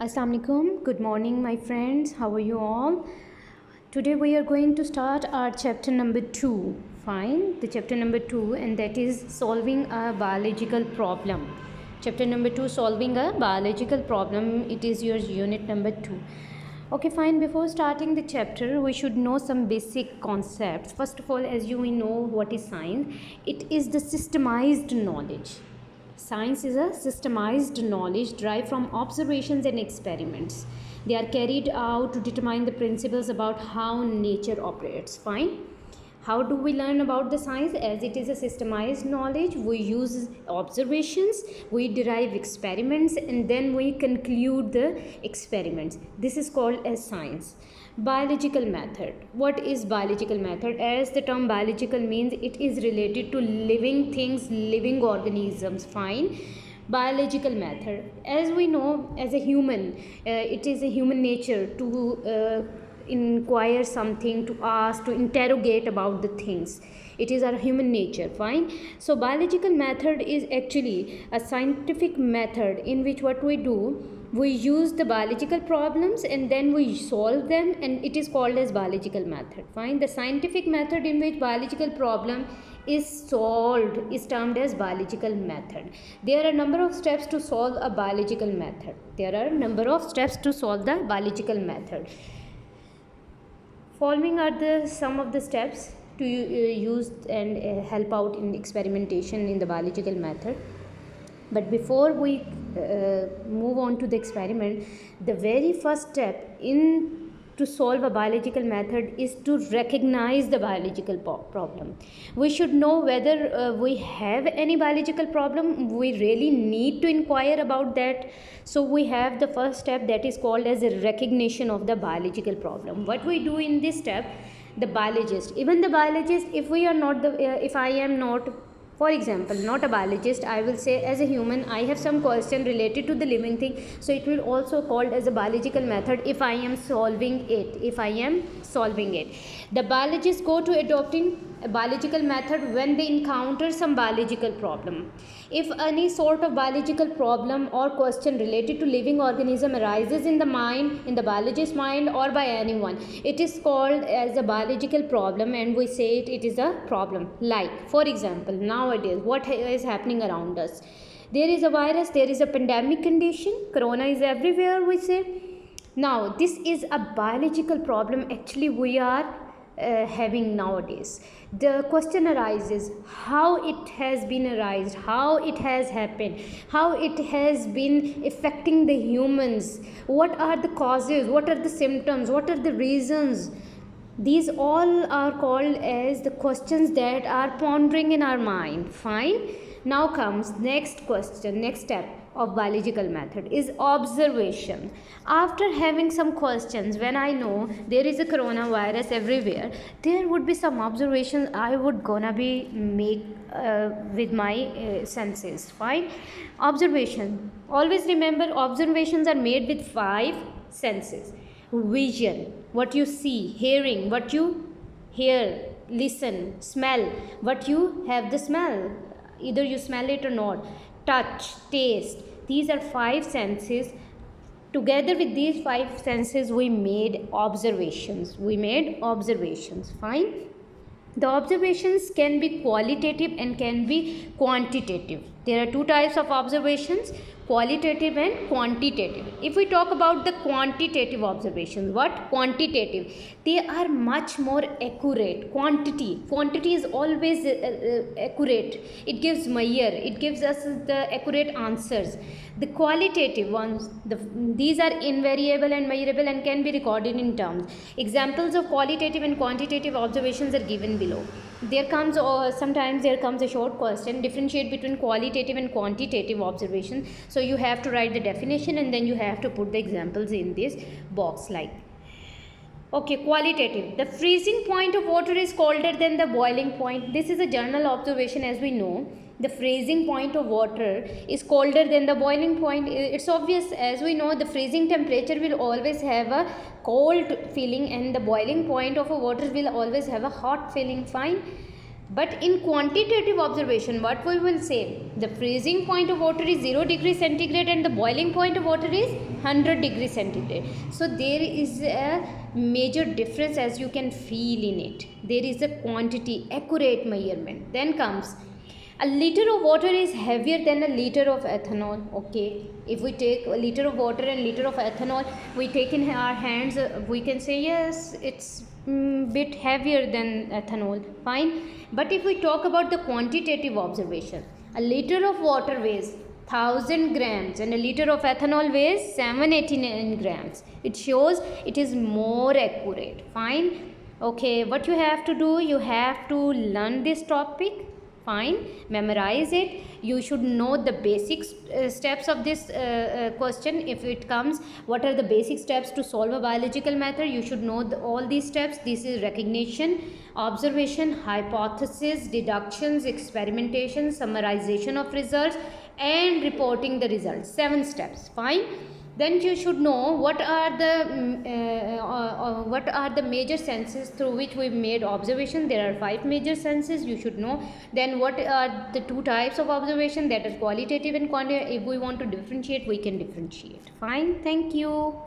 Assalamu alaikum. Good morning, my friends. How are you all? Today we are going to start our chapter number 2. Fine, the chapter number 2, and that is solving a biological problem. Chapter number 2, solving a biological problem. It is your unit number 2. Okay, fine. Before starting the chapter, we should know some basic concepts. First of all, as you know, what is science? It is the systemized knowledge. Science is a systemized knowledge derived from observations and experiments. They are carried out to determine the principles about how nature operates. Fine. How do we learn about the science? As it is a systemized knowledge, we use observations, we derive experiments, and then we conclude the experiments. This is called as science. Biological method. What is biological method? As the term biological means, it is related to living things, living organisms. Fine. Biological method. As we know, as a human, it is a human nature to inquire something, to ask, to interrogate about the things. It is our human nature. Fine. So biological method is actually a scientific method in which what we do, we use the biological problems and then we solve them, and it is called as biological method. Fine. The scientific method in which biological problem is solved is termed as biological method. There are a number of steps to solve a biological method. There are a number of steps to solve the biological method. Following are the some of the steps to use and help out in experimentation in the biological method. But before we move on to the experiment, the very first step in to solve a biological method is to recognize the biological problem. We should know whether we have any biological problem. We really need to inquire about that. So we have the first step, that is called as a recognition of the biological problem. What we do in this step, the biologist, even the biologist, if we are not the if I am not, for example, not a biologist, I will say as a human, I have some question related to the living thing. So it will also called as a biological method if I am solving it. The biologists go to adopting a biological method when they encounter some biological problem. If any sort of biological problem or question related to living organism arises in the mind, in the biologist's mind or by anyone, it is called as a biological problem, and we say it is a problem. Like, for example, nowadays what is happening around us? There is a virus, there is a pandemic condition, corona is everywhere, we say. Now this is a biological problem actually we are having nowadays. The question arises, how it has been arised, how it has happened, how it has been affecting the humans, what are the causes, what are the symptoms, what are the reasons. These all are called as the questions that are pondering in our mind. Fine. Now comes next question, next step of biological method is observation. After having some questions, when I know there is a coronavirus everywhere, there would be some observations I would gonna be make with my senses. Fine. Observation. Always remember, observations are made with 5 senses. Vision, what you see; hearing, what you hear; listen, smell, what you have the smell, either you smell it or not; touch, taste. These are 5 senses. Together with these 5 senses, we made observations. Fine. The observations can be qualitative and can be quantitative. There are 2 types of observations, qualitative and quantitative. If we talk about the quantitative observations, what? Quantitative. They are much more accurate. Quantity is always accurate. It gives measure. It gives us the accurate answers. The qualitative ones, these are invariable and measurable and can be recorded in terms. Examples of qualitative and quantitative observations are given below. Sometimes there comes a short question, differentiate between qualitative and quantitative observation. So you have to write the definition and then you have to put the examples in this box like. Okay, qualitative. The freezing point of water is colder than the boiling point. This is a general observation, as we know. The freezing point of water is colder than the boiling point. It's obvious, as we know, the freezing temperature will always have a cold feeling and the boiling point of a water will always have a hot feeling. Fine. But in quantitative observation, what we will say, the freezing point of water is 0 degree centigrade and the boiling point of water is 100 degree centigrade. So there is a major difference, as you can feel in it. There is a quantity, accurate measurement. Then comes a liter of water is heavier than a liter of ethanol. Okay, if we take a liter of water and liter of ethanol, we take in our hands, we can say yes, it's bit heavier than ethanol, fine. But if we talk about the quantitative observation, a liter of water weighs 1000 grams and a liter of ethanol weighs 789 grams. It shows it is more accurate, fine. Okay, what you have to do, you have to learn this topic, fine, memorize it. You should know the basic steps of this question. If it comes, what are the basic steps to solve a biological method, you should know all these steps. This is recognition, observation, hypothesis, deductions, experimentation, summarization of results, and reporting the results. 7 steps, fine. Then you should know what are the major senses through which we made observation. There are 5 major senses, you should know. Then what are the 2 types of observation, that is qualitative and quantitative. If we want to differentiate, we can differentiate, fine. Thank you.